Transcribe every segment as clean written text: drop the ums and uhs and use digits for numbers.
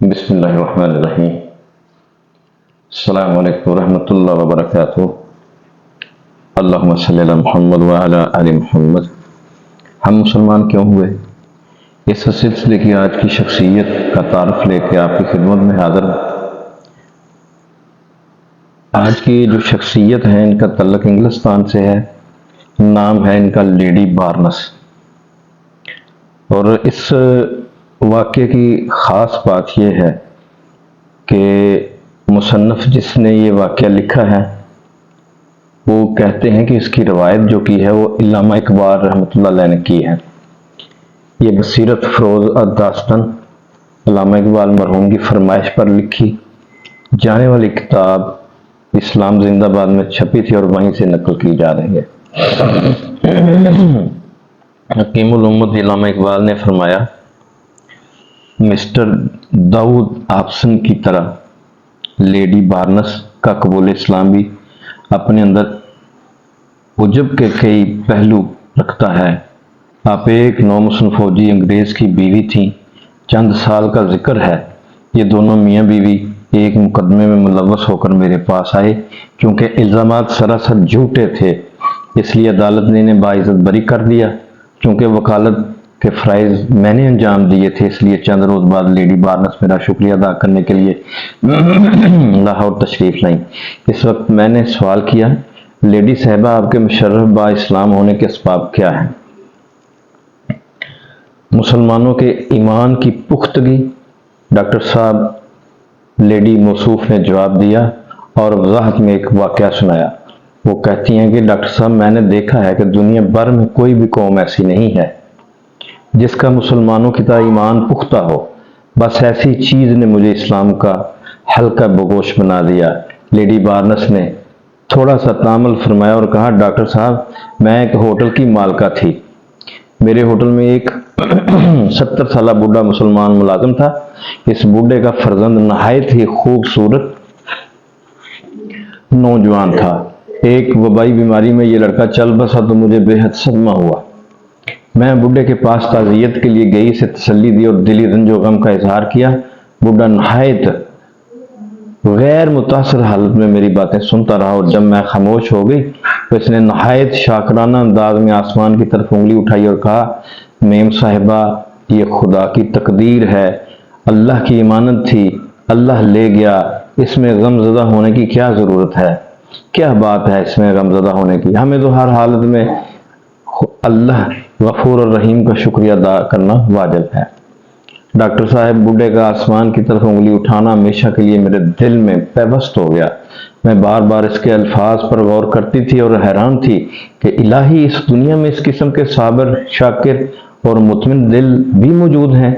بسم اللہ الرحمن الرحیم۔ السلام علیکم ورحمۃ اللہ وبرکاتہ۔ اللہم صلی علی محمد وعلی آل محمد۔ ہم مسلمان کیوں ہوئے، اس سلسلے کی آج کی شخصیت کا تعارف لے کے آپ کی خدمت میں حاضر ہوں۔ آج کی جو شخصیت ہے ان کا تعلق انگلستان سے ہے، نام ہے ان کا لیڈی بارنس۔ اور اس واقعے کی خاص بات یہ ہے کہ مصنف جس نے یہ واقعہ لکھا ہے وہ کہتے ہیں کہ اس کی روایت جو کی ہے وہ علامہ اقبال رحمۃ اللہ علیہ نے کی ہے۔ یہ بصیرت فروز داستان علامہ اقبال مرحوم کی فرمائش پر لکھی جانے والی کتاب اسلام زندہ باد میں چھپی تھی اور وہیں سے نقل کی جا رہی ہے۔ حکیم الامت علامہ اقبال نے فرمایا، مسٹر داؤد آپسن کی طرح لیڈی بارنس کا قبول اسلام بھی اپنے اندر عجب کے کئی پہلو رکھتا ہے۔ آپ ایک نومسلم فوجی انگریز کی بیوی تھیں۔ چند سال کا ذکر ہے، یہ دونوں میاں بیوی ایک مقدمے میں ملوث ہو کر میرے پاس آئے۔ کیونکہ الزامات سراسر جھوٹے تھے اس لیے عدالت نے انہیں باعزت بری کر دیا۔ چونکہ وکالت کے فرائض میں نے انجام دیے تھے اس لیے چند روز بعد لیڈی بارنس میرا شکریہ ادا کرنے کے لیے لاہور تشریف لائیں۔ اس وقت میں نے سوال کیا، لیڈی صاحبہ آپ کے مشرف با اسلام ہونے کے اسباب کیا ہیں؟ مسلمانوں کے ایمان کی پختگی، ڈاکٹر صاحب لیڈی موصوف نے جواب دیا اور وضاحت میں ایک واقعہ سنایا۔ وہ کہتی ہیں کہ ڈاکٹر صاحب میں نے دیکھا ہے کہ دنیا بھر میں کوئی بھی قوم ایسی نہیں ہے جس کا مسلمانوں کی طرح ایمان پختہ ہو، بس ایسی چیز نے مجھے اسلام کا حلقہ بگوش بنا دیا۔ لیڈی بارنس نے تھوڑا سا تامل فرمایا اور کہا، ڈاکٹر صاحب میں ایک ہوٹل کی مالکہ تھی۔ میرے ہوٹل میں ایک 70 سالہ بوڑھا مسلمان ملازم تھا۔ اس بوڑھے کا فرزند نہایت ہی خوبصورت نوجوان تھا۔ ایک وبائی بیماری میں یہ لڑکا چل بسا تو مجھے بے حد صدمہ ہوا۔ میں بوڑھے کے پاس تعزیت کے لیے گئی، اسے تسلی دی اور دلی رنج و غم کا اظہار کیا۔ بوڑھا نہایت غیر متاثر حالت میں میری باتیں سنتا رہا اور جب میں خاموش ہو گئی تو اس نے نہایت شاکرانہ انداز میں آسمان کی طرف انگلی اٹھائی اور کہا، میم صاحبہ یہ خدا کی تقدیر ہے، اللہ کی امانت تھی، اللہ لے گیا، اس میں غم زدہ ہونے کی کیا ضرورت ہے؟ کیا بات ہے اس میں غم زدہ ہونے کی؟ ہمیں تو ہر حالت میں اللہ غفور اور رحیم کا شکریہ ادا کرنا واجب ہے۔ ڈاکٹر صاحب بوڑھے کا آسمان کی طرف انگلی اٹھانا ہمیشہ کے لیے میرے دل میں پیوست ہو گیا۔ میں بار بار اس کے الفاظ پر غور کرتی تھی اور حیران تھی کہ الہی اس دنیا میں اس قسم کے صابر، شاکر اور مطمئن دل بھی موجود ہیں۔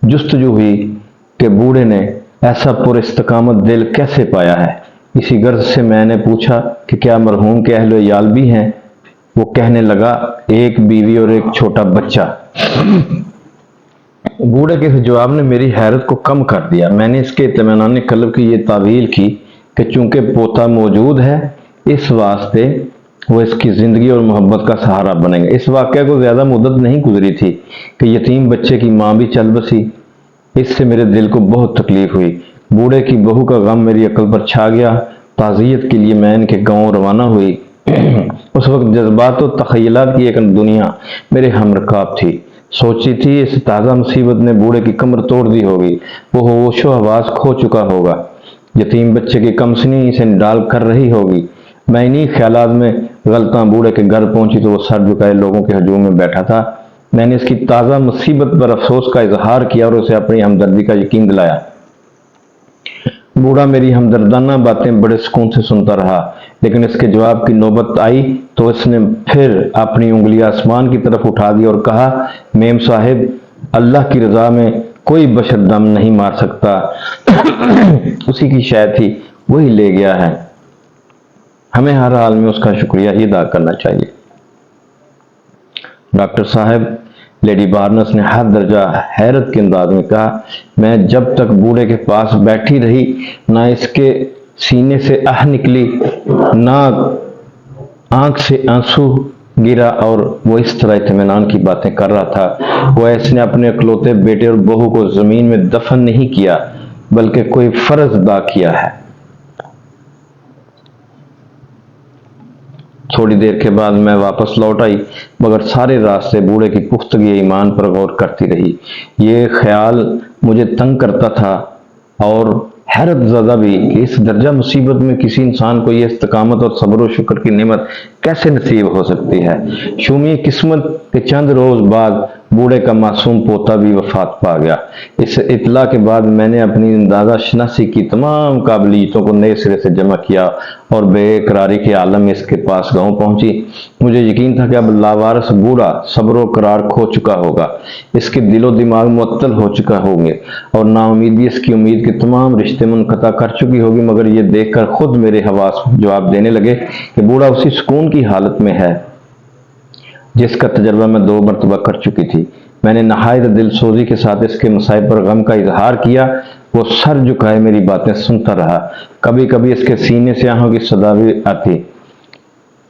جستجو ہوئی کہ بوڑھے نے ایسا پر استقامت دل کیسے پایا ہے۔ اسی غرض سے میں نے پوچھا کہ کیا مرحوم کے اہل و عیال بھی ہیں؟ وہ کہنے لگا، ایک بیوی اور ایک چھوٹا بچہ۔ بوڑھے کے جواب نے میری حیرت کو کم کر دیا۔ میں نے اس کے اطمینان قلب کی یہ تعویل کی کہ چونکہ پوتا موجود ہے اس واسطے وہ اس کی زندگی اور محبت کا سہارا بنے گا۔ اس واقعہ کو زیادہ مدت نہیں گزری تھی کہ یتیم بچے کی ماں بھی چل بسی۔ اس سے میرے دل کو بہت تکلیف ہوئی۔ بوڑھے کی بہو کا غم میری عقل پر چھا گیا۔ تعزیت کے لیے میں ان کے گاؤں روانہ ہوئی۔ اس وقت جذبات و تخیلات کی ایک دنیا میرے ہم رکاب تھی۔ سوچی تھی اس تازہ مصیبت نے بوڑھے کی کمر توڑ دی ہوگی، وہ ہوش و حواس کھو چکا ہوگا، یتیم بچے کی کمسنی اسے ڈال کر رہی ہوگی۔ میں انہی خیالات میں غلطاں بوڑھے کے گھر پہنچی تو وہ سر جھکائے لوگوں کے ہجوم میں بیٹھا تھا۔ میں نے اس کی تازہ مصیبت پر افسوس کا اظہار کیا اور اسے اپنی ہمدردی کا یقین دلایا۔ بوڑھا میری ہمدردانہ باتیں بڑے سکون سے سنتا رہا، لیکن اس کے جواب کی نوبت آئی تو اس نے پھر اپنی انگلی آسمان کی طرف اٹھا دی اور کہا، میم صاحب اللہ کی رضا میں کوئی بشر دم نہیں مار سکتا، اسی کی شے تھی وہی لے گیا ہے، ہمیں ہر حال میں اس کا شکریہ ہی ادا کرنا چاہیے۔ ڈاکٹر صاحب لیڈی بارنس نے حد درجہ حیرت کے انداز میں کہا، میں جب تک بوڑھے کے پاس بیٹھی رہی نہ اس کے سینے سے آہ نکلی نہ آنکھ سے آنسو گرا اور وہ اس طرح اطمینان کی باتیں کر رہا تھا۔ وہ اس نے اپنے اکلوتے بیٹے اور بہو کو زمین میں دفن نہیں کیا بلکہ کوئی فرض ادا کیا ہے۔ تھوڑی دیر کے بعد میں واپس لوٹ آئی، مگر سارے راستے بوڑھے کی پختگی ایمان پر غور کرتی رہی۔ یہ خیال مجھے تنگ کرتا تھا اور حیرت زدہ بھی کہ اس درجہ مصیبت میں کسی انسان کو یہ استقامت اور صبر و شکر کی نعمت کیسے نصیب ہو سکتی ہے۔ شومی قسمت کے چند روز بعد بوڑھے کا معصوم پوتا بھی وفات پا گیا۔ اس اطلاع کے بعد میں نے اپنی اندازہ شناسی کی تمام قابلیتوں کو نئے سرے سے جمع کیا اور بے قراری کے عالم میں اس کے پاس گاؤں پہنچی۔ مجھے یقین تھا کہ اب لاوارث بوڑھا صبر و قرار کھو چکا ہوگا، اس کے دل و دماغ معطل ہو چکا ہوں گے اور نا امیدی اس کی امید کے تمام رشتے منقطع کر چکی ہوگی، مگر یہ دیکھ کر خود میرے حواس جواب دینے لگے کہ بوڑھا اسی سکون کی حالت میں ہے جس کا تجربہ میں 2 مرتبہ کر چکی تھی۔ میں نے نہایت دل سوزی کے ساتھ اس کے مصائب پر غم کا اظہار کیا۔ وہ سر جھکائے میری باتیں سنتا رہا، کبھی کبھی اس کے سینے سے آہوں کی صدا بھی آتی۔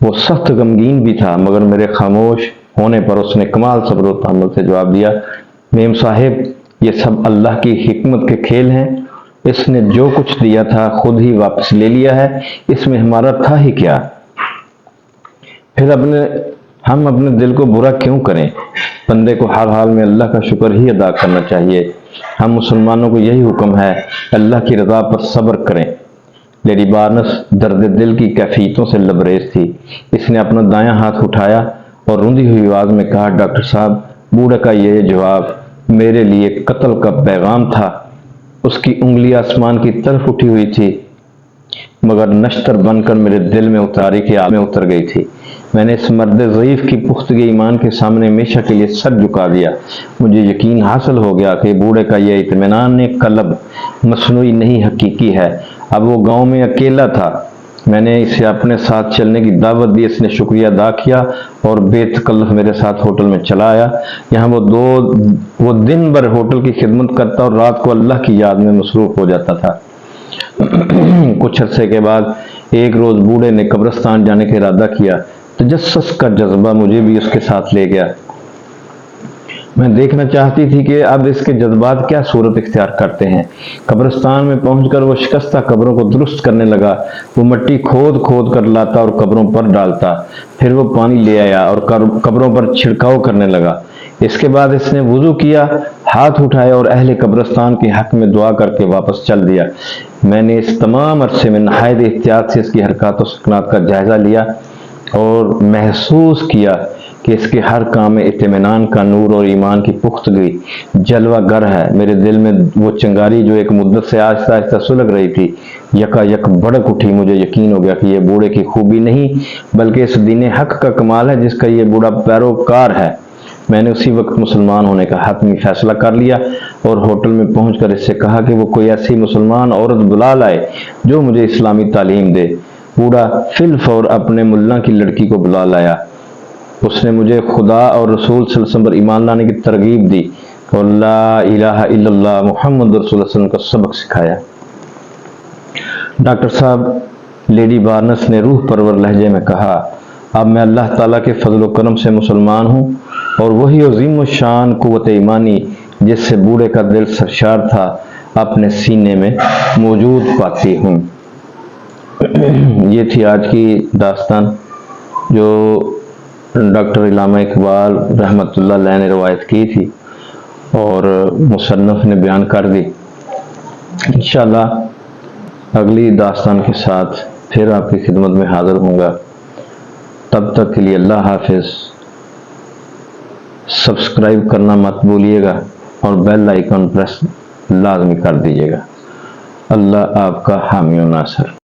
وہ سخت غمگین بھی تھا، مگر میرے خاموش ہونے پر اس نے کمال صبر و تحمل سے جواب دیا، میم صاحب یہ سب اللہ کی حکمت کے کھیل ہیں، اس نے جو کچھ دیا تھا خود ہی واپس لے لیا ہے، اس میں ہمارا تھا ہی کیا؟ پھر ہم اپنے دل کو برا کیوں کریں؟ بندے کو ہر حال میں اللہ کا شکر ہی ادا کرنا چاہیے۔ ہم مسلمانوں کو یہی حکم ہے، اللہ کی رضا پر صبر کریں۔ لیڈی بارنس درد دل کی کیفیتوں سے لبریز تھی۔ اس نے اپنا دایاں ہاتھ اٹھایا اور روندی ہوئی آواز میں کہا، ڈاکٹر صاحب بوڑھے کا یہ جواب میرے لیے قتل کا پیغام تھا۔ اس کی انگلی آسمان کی طرف اٹھی ہوئی تھی، مگر نشتر بن کر میرے دل میں اتر گئی تھی۔ میں نے اس مرد ضعیف کی پختگی ایمان کے سامنے ہمیشہ کے لیے سر جھکا دیا۔ مجھے یقین حاصل ہو گیا کہ بوڑھے کا یہ اطمینان قلب مصنوعی نہیں، حقیقی ہے۔ اب وہ گاؤں میں اکیلا تھا۔ میں نے اسے اپنے ساتھ چلنے کی دعوت دی، اس نے شکریہ ادا کیا اور بے تکلف میرے ساتھ ہوٹل میں چلا آیا۔ یہاں وہ دن بھر ہوٹل کی خدمت کرتا اور رات کو اللہ کی یاد میں مصروف ہو جاتا تھا۔ کچھ عرصے کے بعد ایک روز بوڑھے نے قبرستان جانے کا ارادہ کیا۔ تجسس کا جذبہ مجھے بھی اس کے ساتھ لے گیا۔ میں دیکھنا چاہتی تھی کہ اب اس کے جذبات کیا صورت اختیار کرتے ہیں۔ قبرستان میں پہنچ کر وہ شکستہ قبروں کو درست کرنے لگا۔ وہ مٹی کھود کر لاتا اور قبروں پر ڈالتا، پھر وہ پانی لے آیا اور قبروں پر چھڑکاؤ کرنے لگا۔ اس کے بعد اس نے وضو کیا، ہاتھ اٹھائے اور اہل قبرستان کے حق میں دعا کر کے واپس چل دیا۔ میں نے اس تمام عرصے میں نہایت احتیاط سے اس کی حرکات و سکنات کا جائزہ لیا اور محسوس کیا کہ اس کے ہر کام میں اطمینان کا نور اور ایمان کی پختگی جلوہ گر ہے۔ میرے دل میں وہ چنگاری جو ایک مدت سے آہستہ آہستہ سلگ رہی تھی، یکا یک بھڑک اٹھی۔ مجھے یقین ہو گیا کہ یہ بوڑھے کی خوبی نہیں بلکہ اس دین حق کا کمال ہے جس کا یہ بوڑھا پیروکار ہے۔ میں نے اسی وقت مسلمان ہونے کا حتمی فیصلہ کر لیا اور ہوٹل میں پہنچ کر اس سے کہا کہ وہ کوئی ایسی مسلمان عورت بلا لائے جو مجھے اسلامی تعلیم دے۔ بوڑھا فی الفور اپنے ملا کی لڑکی کو بلا لایا۔ اس نے مجھے خدا اور رسول صلی اللہ علیہ وسلم پر ایمان لانے کی ترغیب دی اور لا الہ الا اللہ محمد رسول اللہ صلی اللہ علیہ وسلم کا سبق سکھایا۔ ڈاکٹر صاحب، لیڈی بارنس نے روح پرور لہجے میں کہا، اب میں اللہ تعالیٰ کے فضل و کرم سے مسلمان ہوں اور وہی عظیم الشان قوت ایمانی جس سے بوڑھے کا دل سرشار تھا اپنے سینے میں موجود پاتی ہوں۔ یہ تھی آج کی داستان جو ڈاکٹر علامہ اقبال رحمۃ اللہ علیہ نے روایت کی تھی اور مصنف نے بیان کر دی۔ انشاءاللہ اگلی داستان کے ساتھ پھر آپ کی خدمت میں حاضر ہوں گا۔ تب تک کے لیے اللہ حافظ۔ سبسکرائب کرنا مت بھولیے گا اور بیل آئیکن پریس لازمی کر دیجیے گا۔ اللہ آپ کا حامی و ناصر۔